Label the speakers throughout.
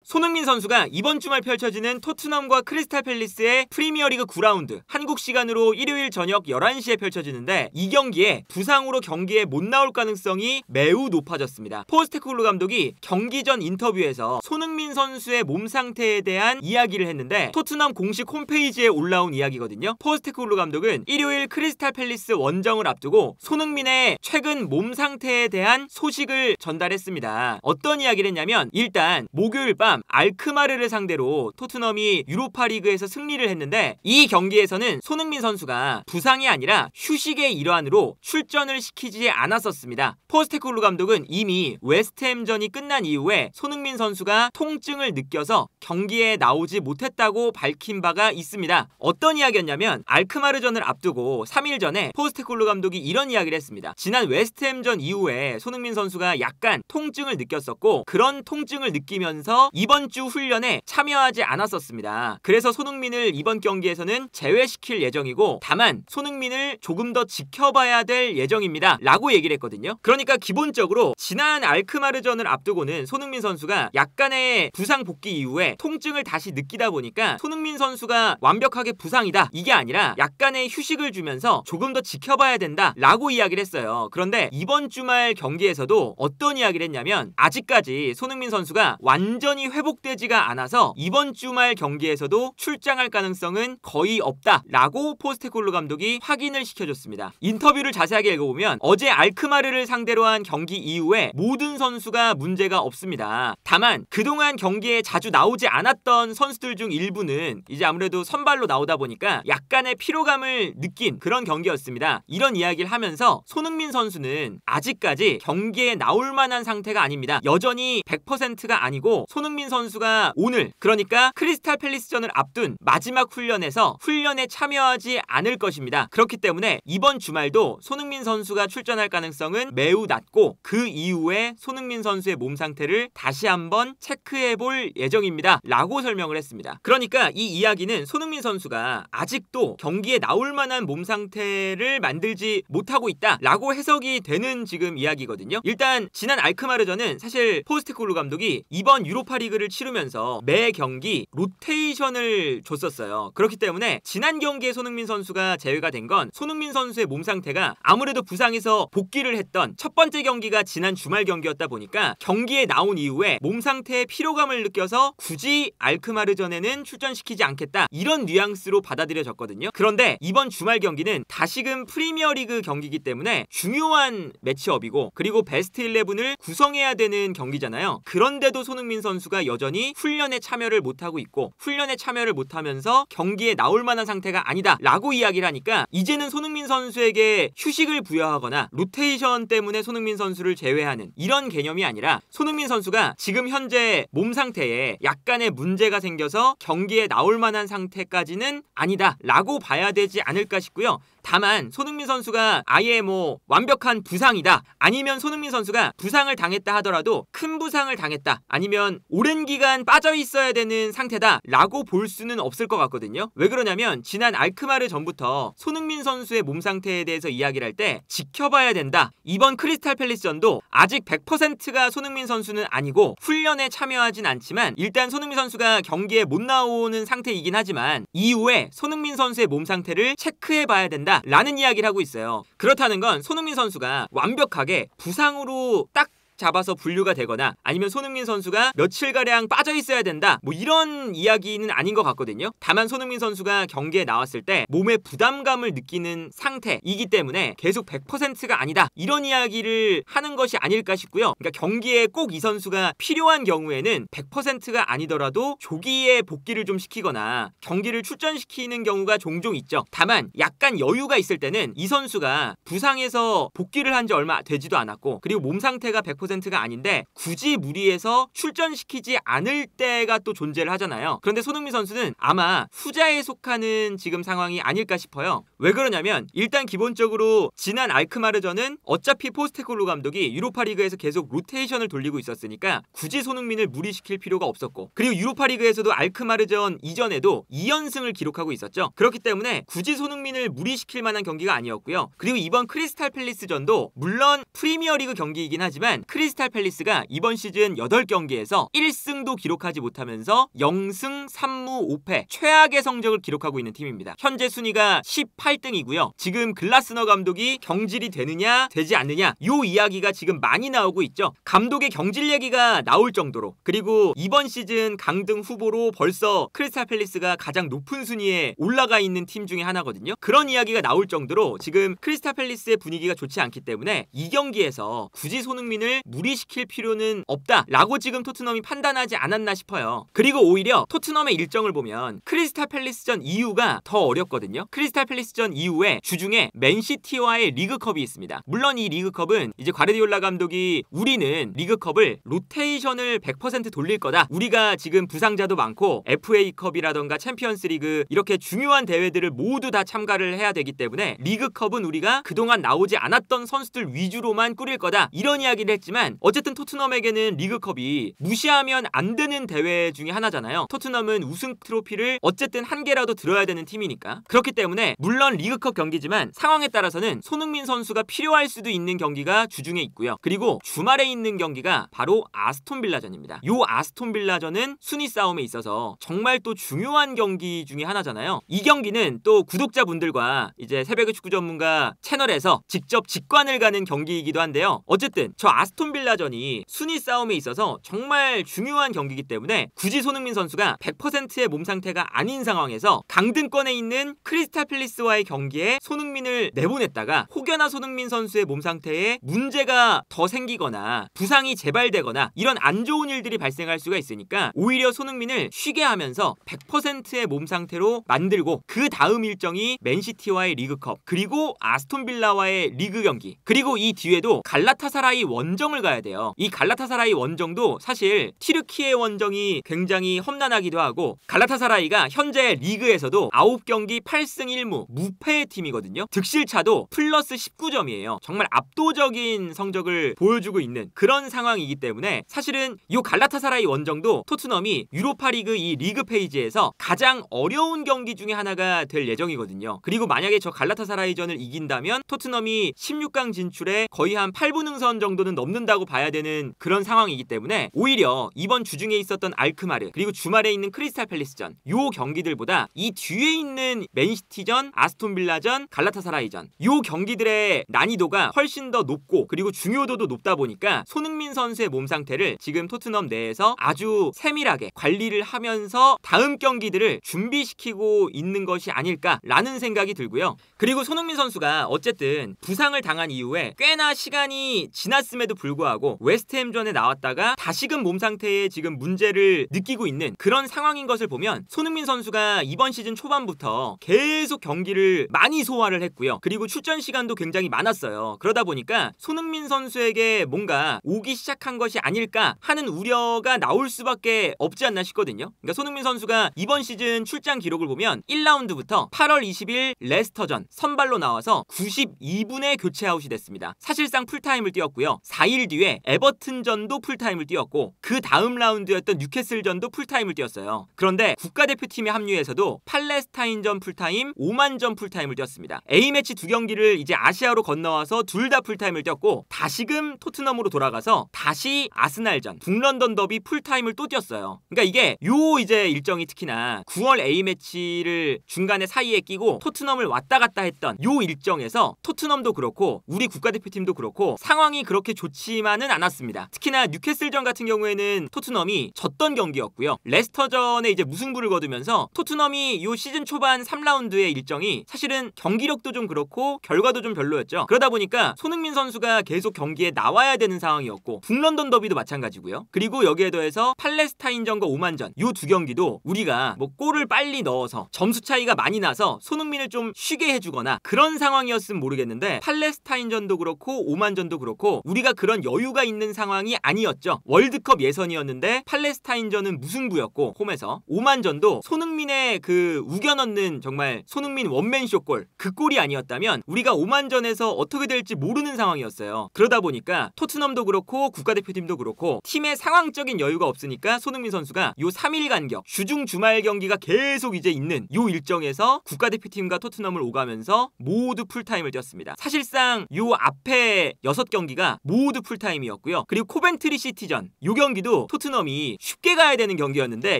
Speaker 1: 손흥민 선수가 이번 주말 펼쳐지는 토트넘과 크리스탈 팰리스의 프리미어리그 9라운드 한국 시간으로 일요일 저녁 11시에 펼쳐지는데 이 경기에 부상으로 경기에 못 나올 가능성이 매우 높아졌습니다. 포스테코글루 감독이 경기 전 인터뷰에서 손흥민 선수의 몸 상태에 대한 이야기를 했는데 토트넘 공식 홈페이지에 올라온 이야기거든요. 포스테코글루 감독은 일요일 크리스탈 팰리스 원정을 앞두고 손흥민의 최근 몸 상태에 대한 소식을 전달했습니다. 어떤 이야기를 했냐면 일단 목요일 밤 알크마르를 상대로 토트넘이 유로파리그에서 승리를 했는데 이 경기에서는 손흥민 선수가 부상이 아니라 휴식의 일환으로 출전을 시키지 않았었습니다. 포스테코글루 감독은 이미 웨스트햄전이 끝난 이후에 손흥민 선수가 통증을 느껴서 경기에 나오지 못했다고 밝힌 바가 있습니다. 어떤 이야기였냐면 알크마르전을 앞두고 3일 전에 포스테코글루 감독이 이런 이야기를 했습니다. 지난 웨스트햄전 이후에 손흥민 선수가 약간 통증을 느꼈었고 그런 통증을 느끼면서 이번 주 훈련에 참여하지 않았었습니다. 그래서 손흥민을 이번 경기에서는 제외시킬 예정이고 다만 손흥민을 조금 더 지켜봐야 될 예정입니다 라고 얘기를 했거든요. 그러니까 기본적으로 지난 알크마르전을 앞두고는 손흥민 선수가 약간의 부상 복귀 이후에 통증을 다시 느끼다 보니까 손흥민 선수가 완벽하게 부상이다 이게 아니라 약간의 휴식을 주면서 조금 더 지켜봐야 된다 라고 이야기를 했어요. 그런데 이번 주말 경기에서도 어떤 이야기를 했냐면 아직까지 손흥민 선수가 완전히 회복되지가 않아서 이번 주말 경기에서도 출장할 가능성은 거의 없다 라고 포스테코글루 감독이 확인을 시켜줬습니다. 인터뷰를 자세하게 읽어보면 어제 알크마르를 상대로 한 경기 이후에 모든 선수가 문제가 없습니다. 다만 그동안 경기에 자주 나오지 않았던 선수들 중 일부는 이제 아무래도 선발로 나오다 보니까 약간의 피로감을 느낀 그런 경기였습니다. 이런 이야기를 하면서 손흥민 선수는 아직까지 경기에 나올 만한 상태가 아닙니다. 여전히 100%가 아니고 손흥민 선수가 오늘 그러니까 크리스탈 팰리스전을 앞둔 마지막 훈련에서 훈련에 참여하지 않을 것입니다. 그렇기 때문에 이번 주말도 손흥민 선수가 출전할 가능성은 매우 낮고 그 이후에 손흥민 선수의 몸 상태를 다시 한번 체크해 볼 예정입니다 라고 설명을 했습니다. 그러니까 이 이야기는 손흥민 선수가 아직도 경기에 나올 만한 몸 상태를 만들지 못하고 있다 라고 해석이 되는 지금 이야기거든요. 일단 지난 알크마르전은 사실 포스테코글루 감독이 이번 유로파리그를 치르면서 매 경기 로테이션을 줬었어요. 그렇기 때문에 지난 경기에 손흥민 선수가 제외가 된 건 손흥민 선수의 몸 상태가 아무래도 부상에서 복귀를 했던 첫 번째 경기가 지난 주말 경기였다 보니까 경기에 나온 이후에 몸 상태에 피로감을 느껴서 굳이 알크마르전에는 출전시키지 않겠다 이런 뉘앙스로 받아들여졌거든요. 그런데 이번 주말 경기는 다시금 프리미어리그 경기이기 때문에 중요한 매치업이고 그리고 베스트 11을 구성해야 되는 경기잖아요. 그런데도 손흥민 선수가 여전히 훈련에 참여를 못하고 있고 훈련에 참여를 못하면서 경기에 나올 만한 상태가 아니다 라고 이야기를 하니까 이제는 손흥민 선수에게 휴식을 부여하거나 로테이션 때문에 손흥민 선수를 제외하는 이런 개념이 아니라 손흥민 선수가 지금 현재 몸 상태에 약간의 문제가 생겨서 경기에 나올 만한 상태까지는 아니다 라고 봐야 되지 않을까 싶고요. 다만 손흥민 선수가 아예 완벽한 부상이다 아니면 손흥민 선수가 부상을 당했다 하더라도 큰 부상을 당했다 아니면 오랜 기간 빠져 있어야 되는 상태다 라고 볼 수는 없을 것 같거든요. 왜 그러냐면 지난 알크마르 전부터 손흥민 선수의 몸 상태에 대해서 이야기를 할 때 지켜봐야 된다. 이번 크리스탈 팰리스전도 아직 100%가 손흥민 선수는 아니고 훈련에 참여하진 않지만 일단 손흥민 선수가 경기에 못 나오는 상태이긴 하지만 이후에 손흥민 선수의 몸 상태를 체크해 봐야 된다 라는 이야기를 하고 있어요. 그렇다는 건 손흥민 선수가 완벽하게 부상으로 딱 잡아서 분류가 되거나 아니면 손흥민 선수가 며칠가량 빠져 있어야 된다 이런 이야기는 아닌 것 같거든요. 다만 손흥민 선수가 경기에 나왔을 때 몸에 부담감을 느끼는 상태이기 때문에 계속 100%가 아니다 이런 이야기를 하는 것이 아닐까 싶고요. 그러니까 경기에 꼭 이 선수가 필요한 경우에는 100%가 아니더라도 조기에 복귀를 좀 시키거나 경기를 출전시키는 경우가 종종 있죠. 다만 약간 여유가 있을 때는 이 선수가 부상에서 복귀를 한 지 얼마 되지도 않았고 그리고 몸 상태가 100%가 아닌데 굳이 무리해서 출전시키지 않을 때가 또 존재를 하잖아요. 그런데 손흥민 선수는 아마 후자에 속하는 지금 상황이 아닐까 싶어요. 왜 그러냐면 일단 기본적으로 지난 알크마르전은 어차피 포스테코글루 감독이 유로파리그에서 계속 로테이션을 돌리고 있었으니까 굳이 손흥민을 무리시킬 필요가 없었고 그리고 유로파리그에서도 알크마르전 이전에도 2연승을 기록하고 있었죠. 그렇기 때문에 굳이 손흥민을 무리시킬 만한 경기가 아니었고요. 그리고 이번 크리스탈 팰리스전도 물론 프리미어리그 경기이긴 하지만 크리스탈 팰리스가 이번 시즌 8경기에서 1승도 기록하지 못하면서 0승 3무 5패 최악의 성적을 기록하고 있는 팀입니다. 현재 순위가 18등이고요. 지금 글라스너 감독이 경질이 되느냐 되지 않느냐 요 이야기가 지금 많이 나오고 있죠. 감독의 경질 얘기가 나올 정도로, 그리고 이번 시즌 강등 후보로 벌써 크리스탈 팰리스가 가장 높은 순위에 올라가 있는 팀 중에 하나거든요. 그런 이야기가 나올 정도로 지금 크리스탈 팰리스의 분위기가 좋지 않기 때문에 이 경기에서 굳이 손흥민을 무리시킬 필요는 없다라고 지금 토트넘이 판단하지 않았나 싶어요. 그리고 오히려 토트넘의 일정을 보면 크리스탈 팰리스전 이후가 더 어렵거든요. 크리스탈 팰리스전 이후에 주중에 맨시티와의 리그컵이 있습니다. 물론 이 리그컵은 이제 과르디올라 감독이 우리는 리그컵을 로테이션을 100% 돌릴 거다. 우리가 지금 부상자도 많고 FA컵이라던가 챔피언스리그 이렇게 중요한 대회들을 모두 다 참가를 해야 되기 때문에 리그컵은 우리가 그동안 나오지 않았던 선수들 위주로만 꾸릴 거다. 이런 이야기를 했지만 어쨌든 토트넘에게는 리그컵이 무시하면 안 되는 대회 중에 하나잖아요. 토트넘은 우승 트로피를 어쨌든 한 개라도 들어야 되는 팀이니까. 그렇기 때문에 물론 리그컵 경기지만 상황에 따라서는 손흥민 선수가 필요할 수도 있는 경기가 주중에 있고요. 그리고 주말에 있는 경기가 바로 아스톤 빌라전입니다. 요 아스톤 빌라전은 순위 싸움에 있어서 정말 또 중요한 경기 중에 하나잖아요. 이 경기는 또 구독자분들과 이제 새벽의 축구 전문가 채널에서 직접 직관을 가는 경기이기도 한데요. 어쨌든 저 아스톤 빌라전이 순위 싸움에 있어서 정말 중요한 경기이기 때문에 굳이 손흥민 선수가 100%의 몸 상태가 아닌 상황에서 강등권에 있는 크리스탈 팰리스와의 경기에 손흥민을 내보냈다가 혹여나 손흥민 선수의 몸 상태에 문제가 더 생기거나 부상이 재발되거나 이런 안 좋은 일들이 발생할 수가 있으니까 오히려 손흥민을 쉬게 하면서 100%의 몸 상태로 만들고 그 다음 일정이 맨시티와의 리그컵, 그리고 아스톤 빌라와의 리그 경기, 그리고 이 뒤에도 갈라타사라이 원정을 가야 돼요. 이 갈라타사라이 원정도 사실 튀르키예 원정이 굉장히 험난하기도 하고, 갈라타사라이가 현재 리그에서도 9경기 8승 1무 무패의 팀이거든요. 득실차도 플러스 19점이에요. 정말 압도적인 성적을 보여주고 있는 그런 상황이기 때문에 사실은 이 갈라타사라이 원정도 토트넘이 유로파리그 이 리그 페이지에서 가장 어려운 경기 중에 하나가 될 예정이거든요. 그리고 만약에 저 갈라타사라이전을 이긴다면 토트넘이 16강 진출에 거의 한 8분응선 정도는 넘는다고 봐야 되는 그런 상황이기 때문에 오히려 이번 주중에 있었던 알크마르 그리고 주말에 있는 크리스탈 팰리스전 요 경기들보다 이 뒤에 있는 맨시티전, 아스톤 빌라전, 갈라타사라이전 요 경기들의 난이도가 훨씬 더 높고 그리고 중요도도 높다 보니까 손흥민 선수의 몸 상태를 지금 토트넘 내에서 아주 세밀하게 관리를 하면서 다음 경기들을 준비시키고 있는 것이 아닐까라는 생각이 들고요. 그리고 손흥민 선수가 어쨌든 부상을 당한 이후에 꽤나 시간이 지났음에도 불구하고 웨스트햄전에 나왔다가 다시금 몸 상태에 지금 문제를 느끼고 있는 그런 상황인 것을 보면 손흥민 선수가 이번 시즌 초반부터 계속 경기를 많이 소화를 했고요. 그리고 출전 시간도 굉장히 많았어요. 그러다 보니까 손흥민 선수에게 뭔가 오기 시작한 것이 아닐까 하는 우려가 나올 수밖에 없지 않나 싶거든요. 그러니까 손흥민 선수가 이번 시즌 출장 기록을 보면 1라운드부터 8월 20일 레스터전 선발로 나와서 92분에 교체 아웃이 됐습니다. 사실상 풀타임을 뛰었고요. 4일 뒤에 에버튼전도 풀타임을 뛰었고 그 다음 라운드였던 뉴캐슬전도 풀타임을 뛰었어요. 그런데 국가대표팀에 합류해서도 팔레스타인전 풀타임, 오만전 풀타임을 뛰었습니다. A매치 2경기를 이제 아시아로 건너와서 둘 다 풀타임을 뛰었고 다시금 토트넘으로 돌아가서 다시 아스날전, 북런던 더비 풀타임을 또 뛰었어요. 그러니까 이게 요 이제 일정이 특히나 9월 A매치를 중간에 사이에 끼고 토트넘을 왔다 갔다 했던 요 일정에서 토트넘도 그렇고 우리 국가대표팀도 그렇고 상황이 그렇게 좋지만은 않았습니다. 특히나 뉴캐슬전 같은 경우에는 토트넘이 졌던 경기였고요. 레스터전에 이제 무승부를 거두면서 토트넘이 요 시즌 초반 3라운드의 일정이 사실은 경기력도 좀 그렇고 결과도 좀 별로였죠. 그러다 보니까 손흥민 선수가 계속 경기에 나와야 되는 상황이었고 북런던 더비도 마찬가지고요. 그리고 여기에 더해서 팔레스타인전과 오만전 요 두 경기도 우리가 뭐 골을 빨리 넣어서 점수 차이가 많이 나서 손흥민을 좀 쉬게 해주거나 그런 상황이었으면 모르겠는데 팔레스타인전도 그렇고 오만전도 그렇고 우리가 그런 여유가 있는 상황이 아니었죠. 월드컵 예선이었는데 팔레스타인전은 무승부였고 홈에서 오만전도 손흥민의 그 우겨 넣는 정말 손흥민 원맨쇼 골 그 골이 아니었다면 우리가 오만전에서 어떻게 될지 모르는 상황이었어요. 그러다 보니까 토트넘도 그렇고 국가대표팀도 그렇고 팀의 상황적인 여유가 없으니까 손흥민 선수가 요 3일 간격 주중 주말 경기가 계속 이제 있는 요 일정에서 국가대표팀과 토트넘을 오가면서 모두 풀타임을 뛰었습니다. 사실상 요 앞에 6경기가 모두 풀타임이었고요. 그리고 코벤트리 시티전 이 경기도 토트넘이 쉽게 가야 되는 경기였는데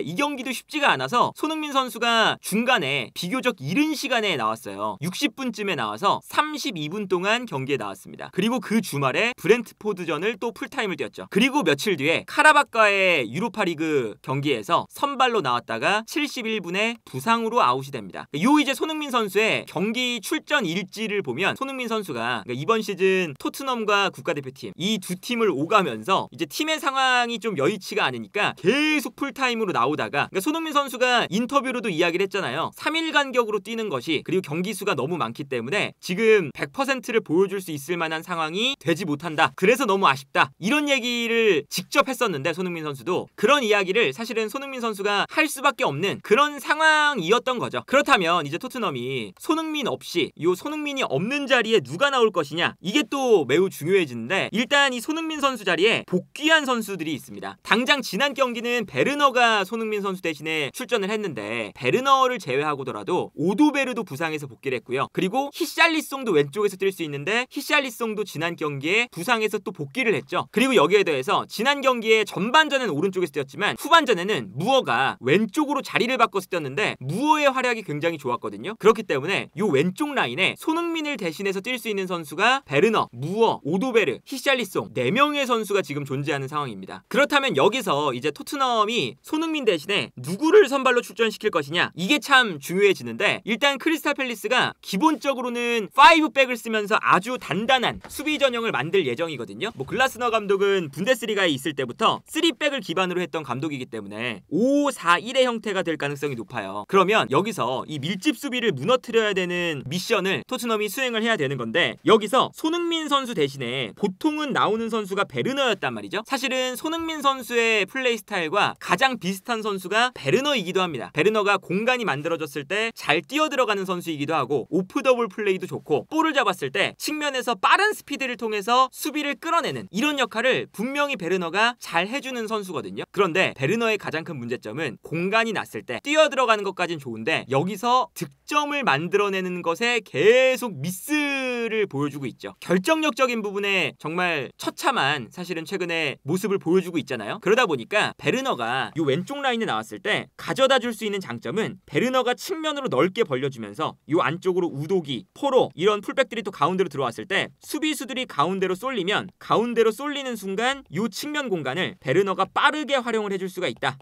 Speaker 1: 이 경기도 쉽지가 않아서 손흥민 선수가 중간에 비교적 이른 시간에 나왔어요. 60분쯤에 나와서 32분 동안 경기에 나왔습니다. 그리고 그 주말에 브렌트포드전을 또 풀타임을 뛰었죠. 그리고 며칠 뒤에 카라바과의 유로파리그 경기에서 선발로 나왔다가 71분에 부상으로 아웃이 됩니다. 요 이제 손흥민 선수의 경기 출전 일지를 보면 손흥민 선수가 이번 시즌 토트넘과 국가대표팀 이 두 팀을 오가면서 이제 팀의 상황이 좀 여의치가 않으니까 계속 풀타임으로 나오다가 손흥민 선수가 인터뷰로도 이야기를 했잖아요. 3일 간격으로 뛰는 것이 그리고 경기 수가 너무 많기 때문에 지금 100%를 보여줄 수 있을 만한 상황이 되지 못한다. 그래서 너무 아쉽다. 이런 얘기를 직접 했었는데 손흥민 선수도 그런 이야기를 사실은 손흥민 선수가 할 수밖에 없는 그런 상황이었던 거죠. 그렇다면 이제 토트넘이 손흥민 없이 요 손흥민이 없는 자리에 누가 나올 것이냐 이게 또 매우 중요해지는데 일단 이 손흥민 선수 자리에 복귀한 선수들이 있습니다. 당장 지난 경기는 베르너가 손흥민 선수 대신에 출전을 했는데 베르너를 제외하고더라도 오도베르도 부상해서 복귀를 했고요. 그리고 히샬리송도 왼쪽에서 뛸 수 있는데 히샬리송도 지난 경기에 부상해서 또 복귀를 했죠. 그리고 여기에 더해서 지난 경기에 전반전은 오른쪽에서 뛰었지만 후반전에는 무어가 왼쪽으로 자리를 바꿔서 뛰었는데 무어의 활약이 굉장히 좋았거든요. 그렇기 때문에 이 왼쪽 라인에 손흥민을 대신해서 뛸 수 있는 선수가 베르너, 무어, 오도베르, 히샬리송 4명의 선수가 지금 존재하는 상황입니다. 그렇다면 여기서 이제 토트넘이 손흥민 대신에 누구를 선발로 출전시킬 것이냐 이게 참 중요해지는데 일단 크리스탈 팰리스가 기본적으로는 5백을 쓰면서 아주 단단한 수비 전형을 만들 예정이거든요. 글라스너 감독은 분데스리가에 있을 때부터 3백을 기반으로 했던 감독이기 때문에 5-4-1의 형태가 될 가능성이 높아요. 그러면 여기서 이 밀집 수비를 무너뜨려야 되는 미션을 토트넘이 수행을 해야 되는 건데 여기서 손흥민 선수 대신에 보통은 나오는 선수가 베르너였단 말이죠. 사실은 손흥민 선수의 플레이 스타일과 가장 비슷한 선수가 베르너이기도 합니다. 베르너가 공간이 만들어졌을 때 잘 뛰어들어가는 선수이기도 하고 오프 더블 플레이도 좋고 볼을 잡았을 때 측면에서 빠른 스피드를 통해서 수비를 끌어내는 이런 역할을 분명히 베르너가 잘 해주는 선수거든요. 그런데 베르너의 가장 큰 문제점은 공간이 났을 때 뛰어들어가는 것까진 좋은데 여기서 득점을 만들어내는 것에 계속 미스를 보여주고 있죠. 결정력적인 부분에 정말 처참한 사실은 최근에 모습을 보여주고 있잖아요. 그러다 보니까 베르너가 이 왼쪽 라인에 나왔을 때 가져다 줄 수 있는 장점은 베르너가 측면으로 넓게 벌려주면서 이 안쪽으로 우도기, 포로 이런 풀백들이 또 가운데로 들어왔을 때 수비수들이 가운데로 쏠리면 가운데로 쏠리는 순간 이 측면 공간을 베르너가 빠르게 활용을 해줄 수가 있다.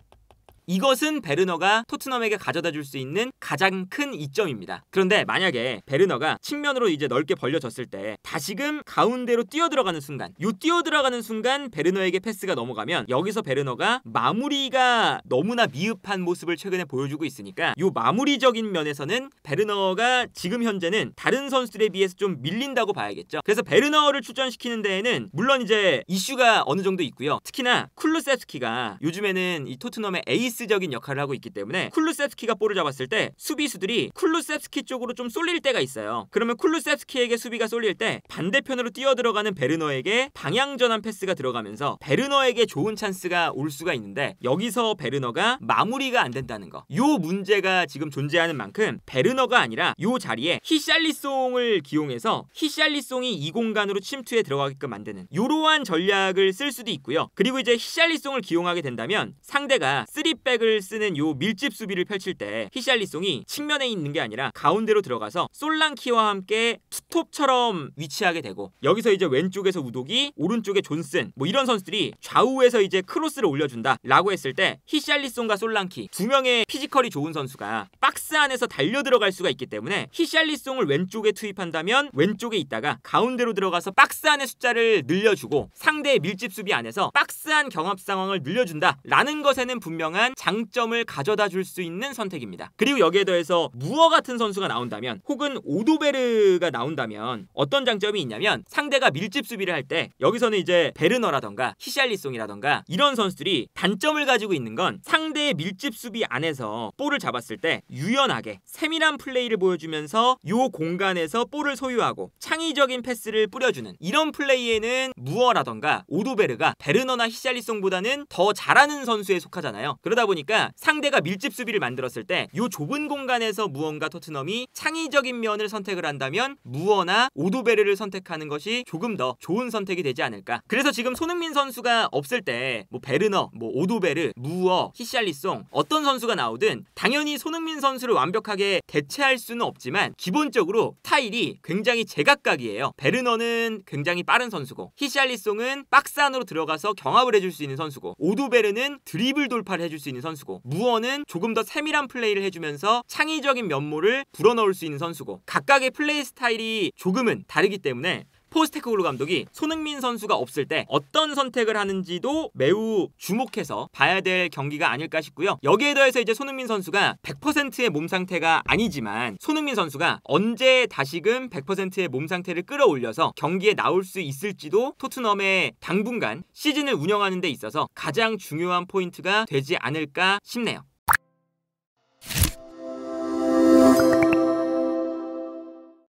Speaker 1: 이것은 베르너가 토트넘에게 가져다 줄 수 있는 가장 큰 이점입니다. 그런데 만약에 베르너가 측면으로 이제 넓게 벌려졌을 때 다시금 가운데로 뛰어들어가는 순간 요 뛰어들어가는 순간 베르너에게 패스가 넘어가면 여기서 베르너가 마무리가 너무나 미흡한 모습을 최근에 보여주고 있으니까 요 마무리적인 면에서는 베르너가 지금 현재는 다른 선수들에 비해서 좀 밀린다고 봐야겠죠. 그래서 베르너를 출전시키는 데에는 물론 이제 이슈가 어느 정도 있고요. 특히나 쿨루세프스키가 요즘에는 이 토트넘의 에이스적인 역할을 하고 있기 때문에 쿨루세프스키가 볼을 잡았을 때 수비수들이 쿨루세프스키 쪽으로 좀 쏠릴 때가 있어요. 그러면 쿨루세프스키에게 수비가 쏠릴 때 반대편으로 뛰어들어가는 베르너에게 방향전환 패스가 들어가면서 베르너에게 좋은 찬스가 올 수가 있는데 여기서 베르너가 마무리가 안 된다는 거. 요 문제가 지금 존재하는 만큼 베르너가 아니라 요 자리에 히샬리송을 기용해서 히샬리송이 이 공간으로 침투해 들어가게끔 만드는 요러한 전략을 쓸 수도 있고요. 그리고 이제 히샬리송을 기용하게 된다면 상대가 3백을 쓰는 요 밀집 수비를 펼칠 때 히샬리송이 측면에 있는 게 아니라 가운데로 들어가서 솔랑키와 함께 투톱처럼 위치하게 되고 여기서 이제 왼쪽에서 우독이 오른쪽에 존슨 뭐 이런 선수들이 좌우에서 이제 크로스를 올려준다 라고 했을 때 히샬리송과 솔랑키 두 명의 피지컬이 좋은 선수가 박스 안에서 달려 들어갈 수가 있기 때문에 히샬리송을 왼쪽에 투입한다면 왼쪽에 있다가 가운데로 들어가서 박스 안의 숫자를 늘려주고 상대의 밀집 수비 안에서 박스 안 경합 상황을 늘려준다 라는 것에는 분명한 장점을 가져다 줄 수 있는 선택입니다. 그리고 여기에 더해서 무어 같은 선수가 나온다면 혹은 오도베르가 나온다면 어떤 장점이 있냐면 상대가 밀집 수비를 할 때 여기서는 이제 베르너라던가 히샬리송이라던가 이런 선수들이 단점을 가지고 있는 건 상대의 밀집 수비 안에서 볼을 잡았을 때 유연하게 세밀한 플레이를 보여주면서 요 공간에서 볼을 소유하고 창의적인 패스를 뿌려주는 이런 플레이에는 무어라던가 오도베르가 베르너나 히샬리송보다는 더 잘하는 선수에 속하잖아요. 그러다 그러다 보니까 상대가 밀집 수비를 만들었을 때 이 좁은 공간에서 무언가 토트넘이 창의적인 면을 선택을 한다면 무어나 오도베르를 선택하는 것이 조금 더 좋은 선택이 되지 않을까. 그래서 지금 손흥민 선수가 없을 때 뭐 베르너, 뭐 오도베르, 무어, 히샬리송 어떤 선수가 나오든 당연히 손흥민 선수를 완벽하게 대체할 수는 없지만 기본적으로 스타일이 굉장히 제각각이에요. 베르너는 굉장히 빠른 선수고, 히샬리송은 박스 안으로 들어가서 경합을 해줄 수 있는 선수고, 오도베르는 드리블 돌파를 해줄 수 있는 선수고, 무어는 조금 더 세밀한 플레이를 해주면서 창의적인 면모를 불어넣을 수 있는 선수고, 각각의 플레이 스타일이 조금은 다르기 때문에 포스테코글루 감독이 손흥민 선수가 없을 때 어떤 선택을 하는지도 매우 주목해서 봐야 될 경기가 아닐까 싶고요. 여기에 더해서 이제 손흥민 선수가 100%의 몸 상태가 아니지만 손흥민 선수가 언제 다시금 100%의 몸 상태를 끌어올려서 경기에 나올 수 있을지도 토트넘의 당분간 시즌을 운영하는 데 있어서 가장 중요한 포인트가 되지 않을까 싶네요.